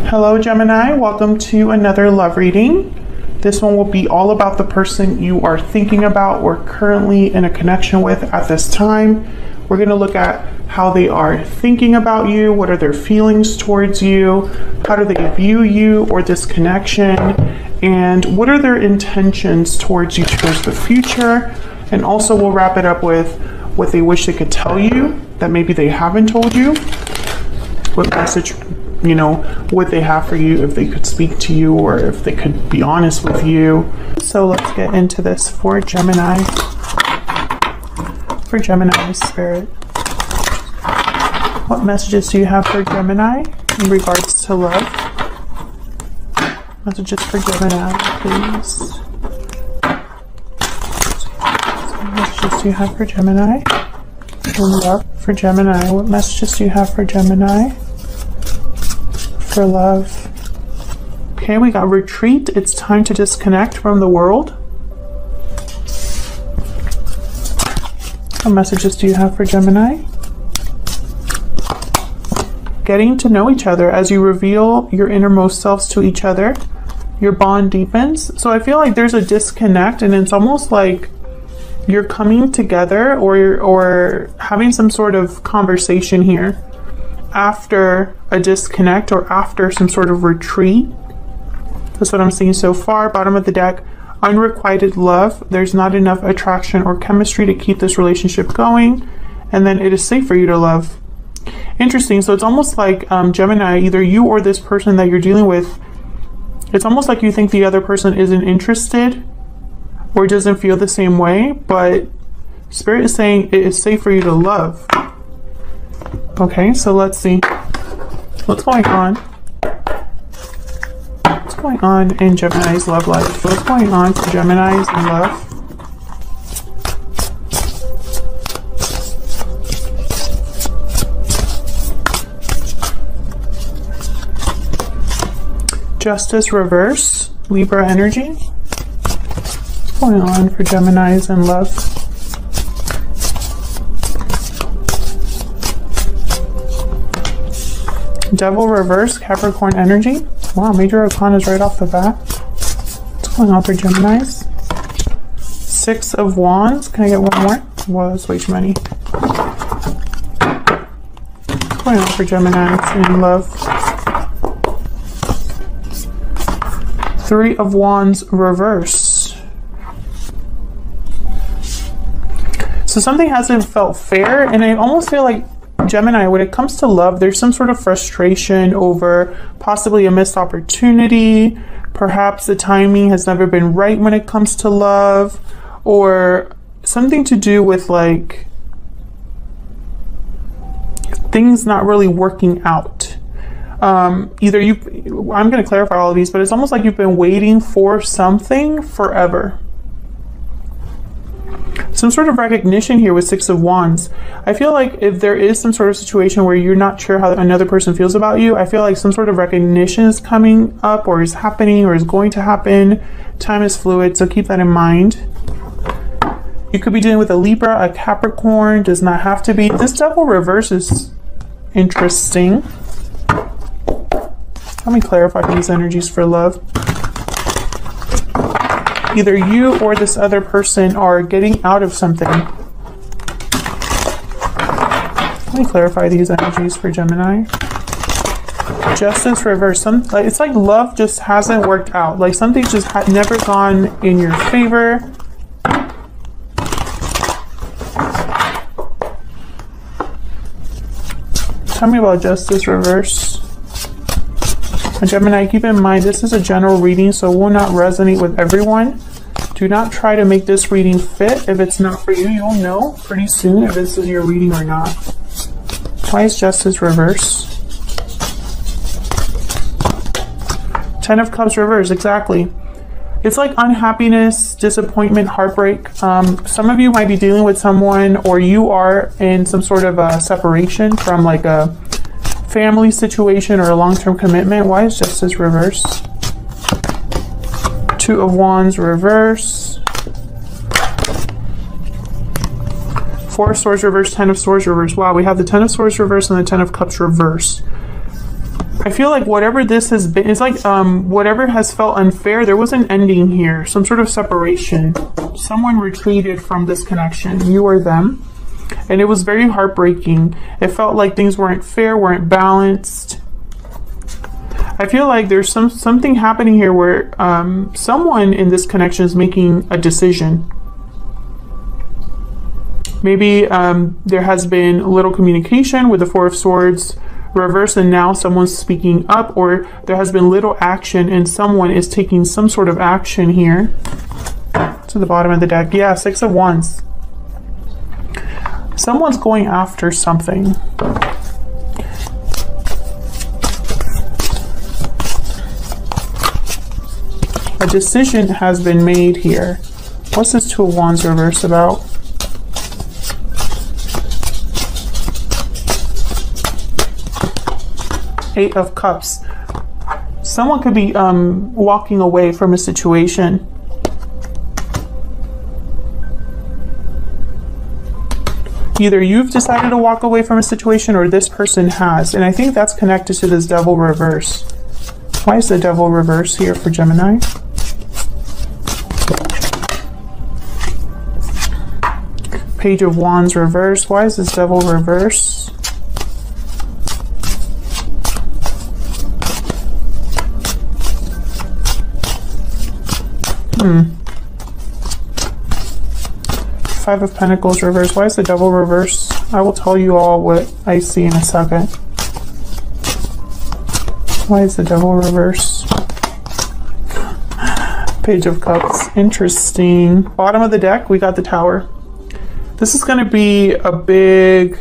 Hello Gemini, welcome to another love reading. This one will be all about the person you are thinking about or currently in a connection with at this time. We're going to look at how they are thinking about you, what are their feelings towards you, how do they view you or this connection, and what are their intentions towards you towards the future. And also we'll wrap it up with what they wish they could tell you that maybe they haven't told you. What message, what they have for you, if they could speak to you or if they could be honest with you. So let's get into this for Gemini. For Gemini Spirit. What messages do you have for Gemini in regards to love? Messages for Gemini, please. What messages do you have for Gemini? In love for Gemini. What messages do you have for Gemini? For love. Okay, we got retreat. It's time to disconnect from the world. What messages do you have for Gemini? Getting to know each other. As you reveal your innermost selves to each other, your bond deepens. So I feel like there's a disconnect, and it's almost like you're coming together or having some sort of conversation here after a disconnect or after some sort of retreat. That's what I'm seeing so far. Bottom of the deck, unrequited love. There's not enough attraction or chemistry to keep this relationship going, and then it is safe for you to love. Interesting. So it's almost like Gemini, either you or this person that you're dealing with, it's almost like you think the other person isn't interested or doesn't feel the same way, but Spirit is saying it is safe for you to love. Okay, so let's see. What's going on? What's going on in Gemini's love life? What's going on for Gemini's in love? Justice reverse, Libra energy. What's going on for Gemini's in love? Devil reverse, Capricorn energy. Wow, major arcana is right off the bat. What's going on for Gemini's? Six of Wands. Can I get one more? Well, that's way too many. What's going on for Gemini's in love? Three of Wands reverse. So something hasn't felt fair, and I almost feel like Gemini, when it comes to love, there's some sort of frustration over possibly a missed opportunity. Perhaps the timing has never been right when it comes to love, or something to do with like things not really working out. Either I'm going to clarify all of these, but it's almost like you've been waiting for something forever. Some sort of recognition here with Six of Wands. I feel like if there is some sort of situation where you're not sure how another person feels about you, I feel like some sort of recognition is coming up or is happening or is going to happen. Time is fluid, so keep that in mind. You could be dealing with a Libra, a Capricorn, does not have to be. This Devil reverse is interesting. Let me clarify these energies for love. Either you or this other person are getting out of something. Let me clarify these energies for Gemini. Justice reverse. It's like love just hasn't worked out. Like something's just never gone in your favor. Tell me about Justice reverse. Gemini, keep in mind, this is a general reading, so it will not resonate with everyone. Do not try to make this reading fit. If it's not for you, you'll know pretty soon if this is your reading or not. Why is Justice reverse? Ten of Cups reverse, exactly. It's like unhappiness, disappointment, heartbreak. Some of you might be dealing with someone, or you are in some sort of a separation from like a family situation or a long-term commitment. Why is Justice reverse? Two of Wands reverse. Four of Swords reverse, Ten of Swords reverse. Wow, we have the Ten of Swords reverse and the Ten of Cups reverse. I feel like whatever this has been, it's like whatever has felt unfair, there was an ending here, some sort of separation. Someone retreated from this connection, you or them, and it was very heartbreaking. It felt like things weren't fair, weren't balanced. I feel like there's something happening here where someone in this connection is making a decision. Maybe there has been little communication with the Four of Swords reverse, and now someone's speaking up, or there has been little action and someone is taking some sort of action here. To the bottom of the deck, yeah, Six of Wands. Someone's going after something. A decision has been made here. What's this Two of Wands reverse about? Eight of Cups. Someone could be walking away from a situation. Either you've decided to walk away from a situation or this person has. And I think that's connected to this Devil reverse. Why is the Devil reverse here for Gemini? Page of Wands reverse. Why is this Devil reverse? Five of Pentacles reverse. Why is the Devil reverse? I will tell you all what I see in a second. Why is the Devil reverse? Page of Cups. Interesting. Bottom of the deck, we got the Tower. This is going to be a big,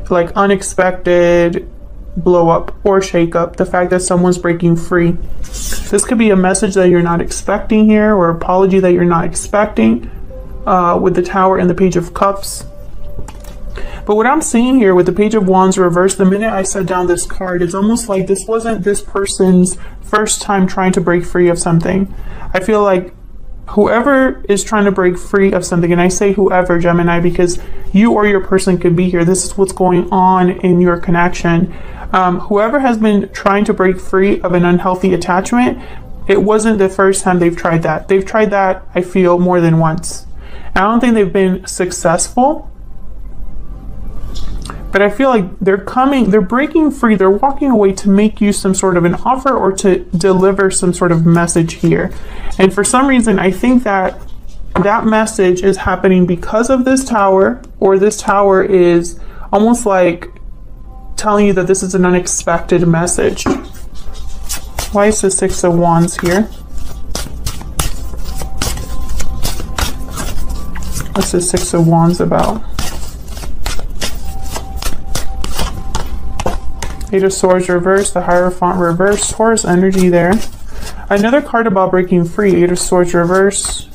like, unexpected blow up or shake up. The fact that someone's breaking free. This could be a message that you're not expecting here, or apology that you're not expecting with the Tower and the Page of Cups. But what I'm seeing here with the Page of Wands reversed, the minute I set down this card, it's almost like this wasn't this person's first time trying to break free of something. I feel like whoever is trying to break free of something, and I say whoever, Gemini, because you or your person could be here. This is what's going on in your connection. Whoever has been trying to break free of an unhealthy attachment, it wasn't the first time they've tried that. They've tried that, I feel, more than once. I don't think they've been successful, but I feel like they're breaking free, they're walking away to make you some sort of an offer or to deliver some sort of message here. And for some reason, I think that that message is happening because of this Tower, or this Tower is almost like telling you that this is an unexpected message. Why is the Six of Wands here? What's the Six of Wands about? Eight of Swords reverse, the Hierophant reverse, Taurus energy there. Another card about breaking free, Eight of Swords reverse.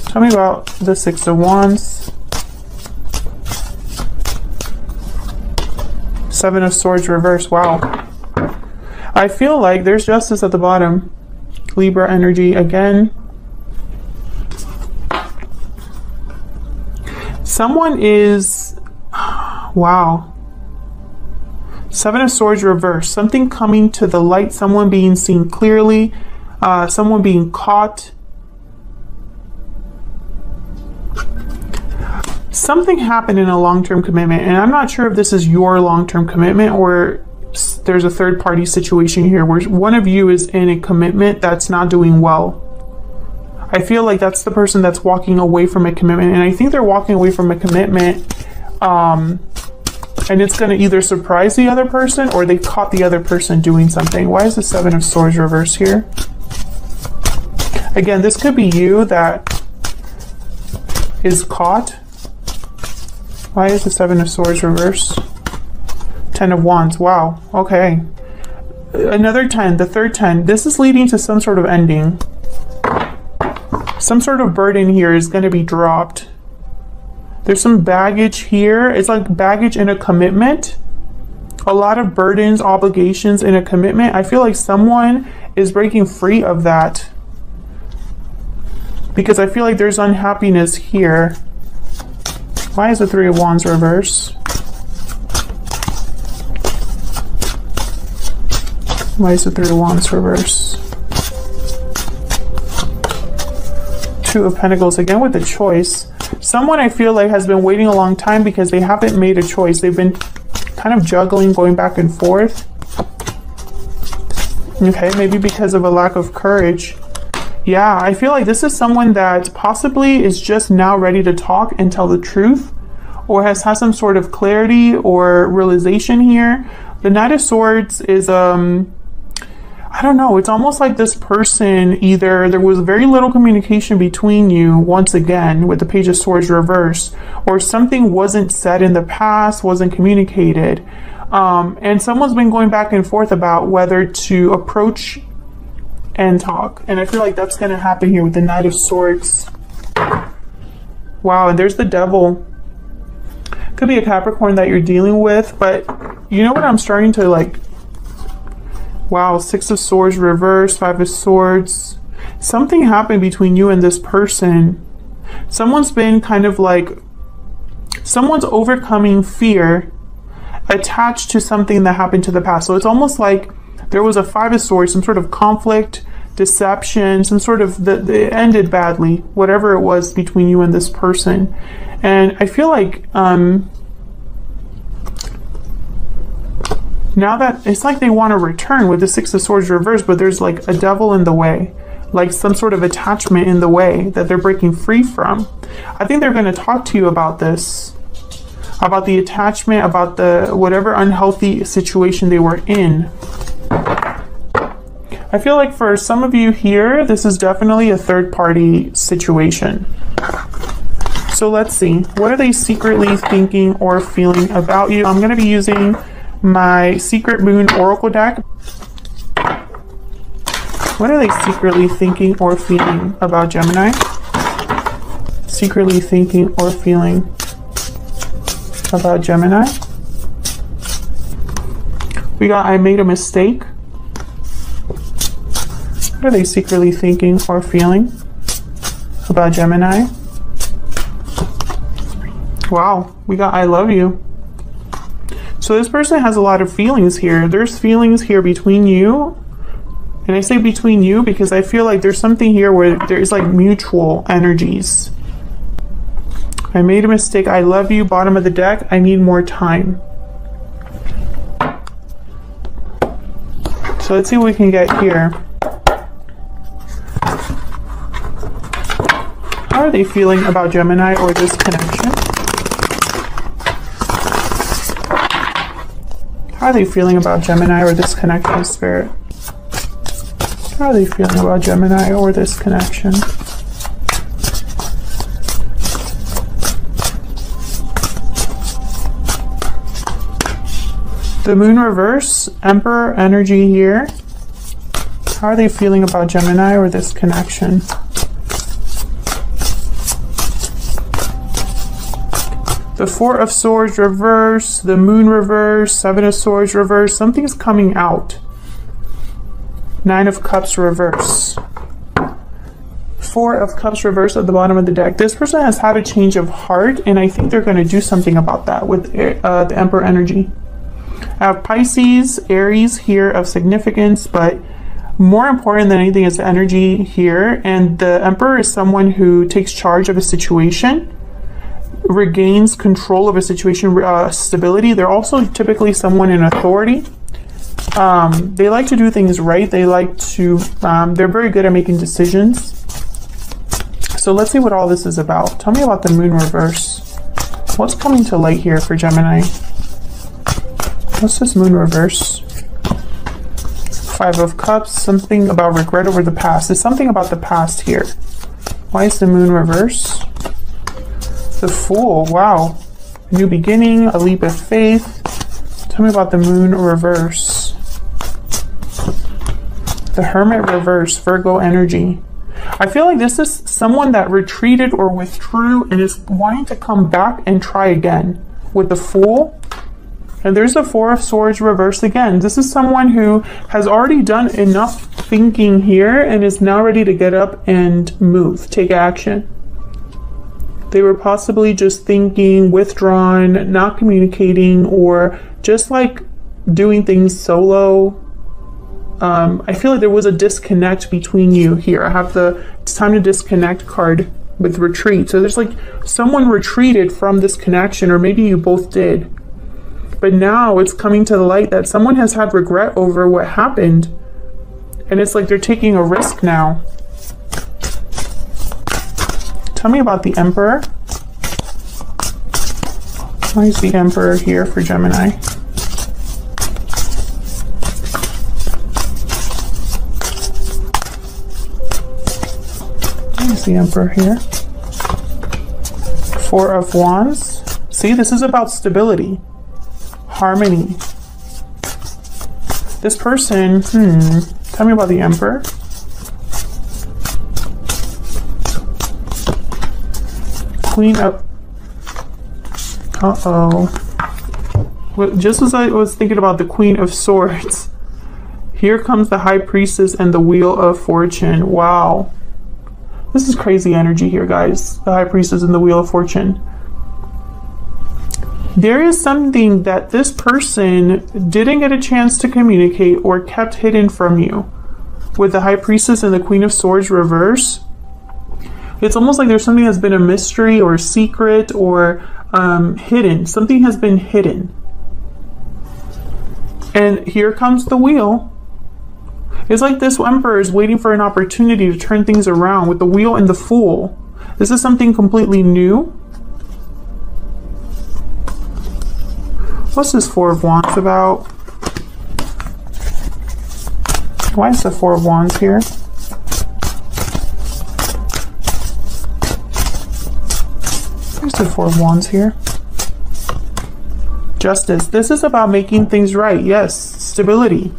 Tell me about the Six of Wands. Seven of Swords reverse, wow. I feel like there's justice at the bottom. Libra energy again. Someone is, wow. Seven of Swords reverse, something coming to the light, someone being seen clearly, someone being caught. Something happened in a long-term commitment, and I'm not sure if this is your long-term commitment or there's a third-party situation here where one of you is in a commitment that's not doing well. I feel like that's the person that's walking away from a commitment, and I think they're walking away from a commitment and it's going to either surprise the other person or they caught the other person doing something. Why is the Seven of Swords reverse here? Again, this could be you that is caught. Why is the Seven of Swords reverse? Ten of Wands. Wow. Okay. Another 10, the third 10. This is leading to some sort of ending. Some sort of burden here is going to be dropped. There's some baggage here. It's like baggage in a commitment. A lot of burdens, obligations in a commitment. I feel like someone is breaking free of that, because I feel like there's unhappiness here. Why is the Three of Wands reverse? Why is the Three of Wands reverse? Two of Pentacles, again with a choice. Someone I feel like has been waiting a long time because they haven't made a choice. They've been kind of juggling, going back and forth. Okay, maybe because of a lack of courage. Yeah, I feel like this is someone that possibly is just now ready to talk and tell the truth, or has had some sort of clarity or realization here. The Knight of Swords is, I don't know, it's almost like this person, either there was very little communication between you, once again, with the Page of Swords reverse, or something wasn't said in the past, wasn't communicated. And someone's been going back and forth about whether to approach and talk. And I feel like that's going to happen here with the Knight of Swords. Wow, and there's the Devil. Could be a Capricorn that you're dealing with, but you know what I'm starting to like? Wow, Six of Swords reverse, Five of Swords. Something happened between you and this person. Someone's been kind of like, someone's overcoming fear attached to something that happened to the past. So it's almost like there was a Five of Swords, some sort of conflict, deception, some sort of, it ended badly, whatever it was between you and this person. And I feel like now that it's like they want to return with the Six of Swords reverse, but there's like a devil in the way, like some sort of attachment in the way that they're breaking free from. I think they're going to talk to you about this, about the attachment, about the whatever unhealthy situation they were in. I feel like for some of you here, this is definitely a third-party situation. So let's see. What are they secretly thinking or feeling about you? I'm going to be using my Secret Moon Oracle deck. What are they secretly thinking or feeling about Gemini? Secretly thinking or feeling about Gemini. We got I made a mistake. What are they secretly thinking or feeling about Gemini? Wow, we got I love you. So this person has a lot of feelings here. There's feelings here between you. And I say between you because I feel like there's something here where there's like mutual energies. I made a mistake. I love you. Bottom of the deck. I need more time. So let's see what we can get here. How are they feeling about Gemini or this connection? How are they feeling about Gemini or this connection, Spirit? How are they feeling about Gemini or this connection? The Moon reverse, Emperor energy here. How are they feeling about Gemini or this connection? The Four of Swords reverse, the Moon reverse, Seven of Swords reverse. Something's coming out. Nine of Cups reverse. Four of Cups reverse at the bottom of the deck. This person has had a change of heart, and I think they're going to do something about that with the Emperor energy. I have Pisces, Aries here of significance, but more important than anything is the energy here. And the Emperor is someone who takes charge of a situation, regains control of a situation, stability. They're also typically someone in authority. They like to do things right. They like to, they're very good at making decisions. So let's see what all this is about. Tell me about the Moon reverse. What's coming to light here for Gemini? What's this Moon reverse? Five of Cups, something about regret over the past. There's something about the past here. Why is the Moon reverse? The Fool, wow. New beginning, a leap of faith. Tell me about the Moon reverse. The Hermit reverse, Virgo energy. I feel like this is someone that retreated or withdrew and is wanting to come back and try again with the Fool. And there's the Four of Swords reversed again. This is someone who has already done enough thinking here and is now ready to get up and move, take action. They were possibly just thinking, withdrawn, not communicating, or just like doing things solo. I feel like there was a disconnect between you here. I have the it's time to disconnect card with retreat. So there's like someone retreated from this connection, or maybe you both did. But now it's coming to the light that someone has had regret over what happened. And it's like they're taking a risk now. Tell me about the Emperor. Why is the Emperor here for Gemini? Why is the Emperor here? Four of Wands. See, this is about stability, harmony. This person, tell me about the Emperor. Queen of... Just as I was thinking about the Queen of Swords, here comes the High Priestess and the Wheel of Fortune. Wow. This is crazy energy here, guys. The High Priestess and the Wheel of Fortune. There is something that this person didn't get a chance to communicate or kept hidden from you. With the High Priestess and the Queen of Swords reverse, it's almost like there's something that's been a mystery or a secret or hidden. Something has been hidden. And here comes the Wheel. It's like this Emperor is waiting for an opportunity to turn things around with the Wheel and the Fool. This is something completely new. What's this Four of Wands about? Why is the Four of Wands here? Where's the Four of Wands here? Justice. This is about making things right. Yes, stability.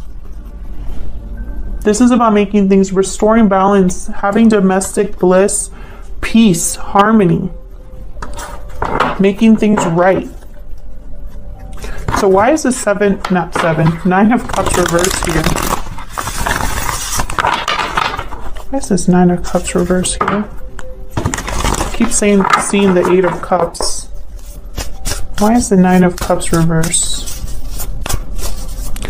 This is about making things, restoring balance, having domestic bliss, peace, harmony, making things right. So why is the Nine of Cups reversed here? Why is this Nine of Cups reversed here? I keep seeing the Eight of Cups. Why is the Nine of Cups reversed?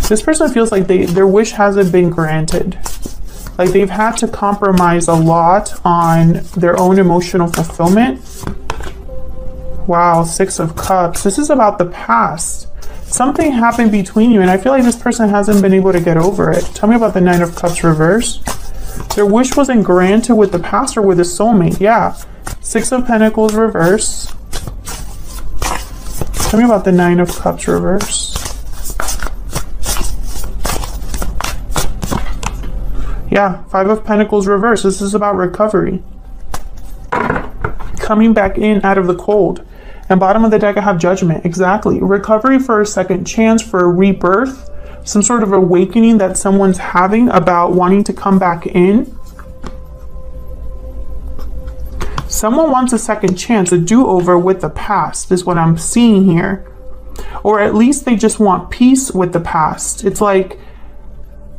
This person feels like their wish hasn't been granted. Like they've had to compromise a lot on their own emotional fulfillment. Wow, Six of Cups. This is about the past. Something happened between you, and I feel like this person hasn't been able to get over it. Tell me about the Nine of Cups reverse. Their wish wasn't granted with the past or with a soulmate. Yeah. Six of Pentacles reverse. Tell me about the Nine of Cups reverse. Yeah, Five of Pentacles reverse. This is about recovery. Coming back in out of the cold. And bottom of the deck, I have Judgment. Exactly. Recovery for a second chance, for a rebirth. Some sort of awakening that someone's having about wanting to come back in. Someone wants a second chance, a do-over with the past is what I'm seeing here. Or at least they just want peace with the past. It's like,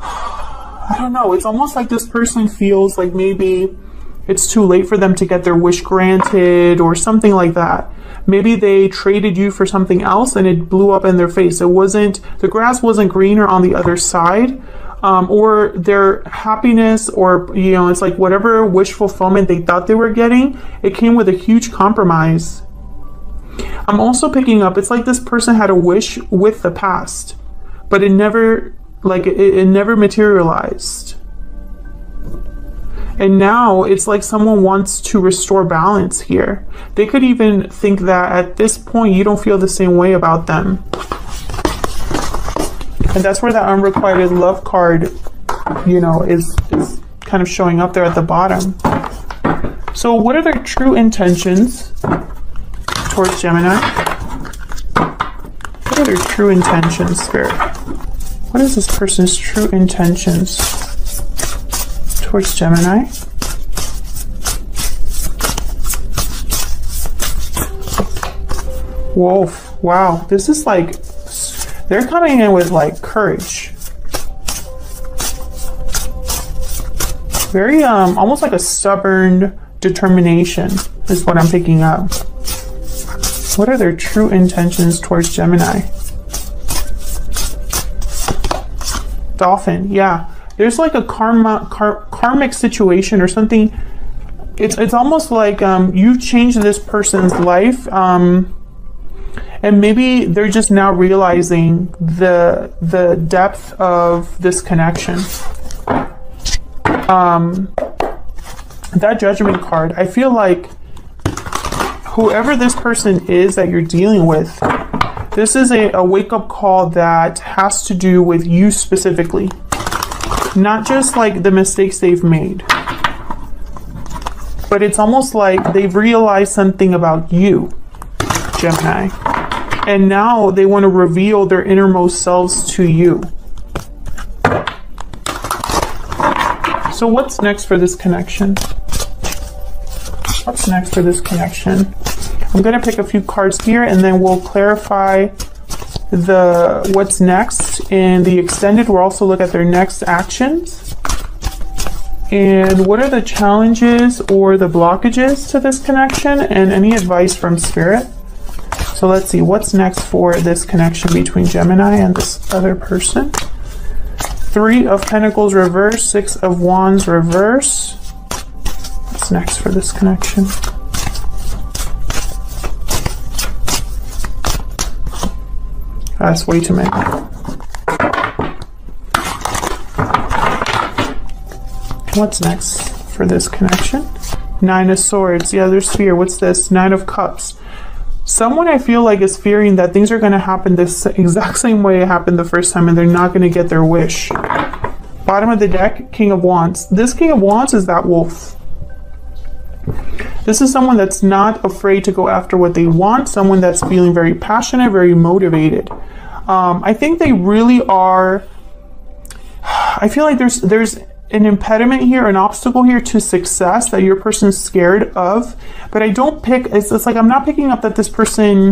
I don't know, it's almost like this person feels like maybe it's too late for them to get their wish granted or something like that. Maybe they traded you for something else and it blew up in their face. The grass wasn't greener on the other side. Or their happiness, or, you know, it's like whatever wish fulfillment they thought they were getting, it came with a huge compromise. I'm also picking up, it's like this person had a wish with the past, but it never, it never materialized. And now it's like someone wants to restore balance here. They could even think that at this point you don't feel the same way about them. And that's where that unrequited love card, you know, is kind of showing up there at the bottom. So what are their true intentions towards Gemini? What are their true intentions, Spirit? What is this person's true intentions towards Gemini? Wolf. Wow. This is like, they're coming in with like courage. Very, almost like a stubborn determination is what I'm picking up. What are their true intentions towards Gemini? Dolphin, yeah. There's like a karmic situation or something. It's almost like you've changed this person's life, and maybe they're just now realizing the depth of this connection. That Judgment card, I feel like whoever this person is that you're dealing with, this is a wake-up call that has to do with you specifically, not just like the mistakes they've made, but it's almost like they've realized something about you, Gemini, and now they want to reveal their innermost selves to you. So what's next for this connection? What's next for this connection? I'm going to pick a few cards here and then we'll clarify what's next in the extended. We'll also look at their next actions. And what are the challenges or the blockages to this connection, and any advice from Spirit. So let's see what's next for this connection between Gemini and this other person. 3 of Pentacles reverse, 6 of Wands reverse. What's next for this connection? That's way too many. What's next for this connection? 9 of Swords. Yeah, there's fear. What's this? 9 of Cups. Someone I feel like is fearing that things are going to happen this exact same way it happened the first time and they're not going to get their wish. Bottom of the deck, King of Wands. This King of Wands is that wolf. This is someone that's not afraid to go after what they want, someone that's feeling very passionate, very motivated. I think they really are. I feel like there's an impediment here, an obstacle here to success that your person's scared of, but I don't pick, it's like I'm not picking up that this person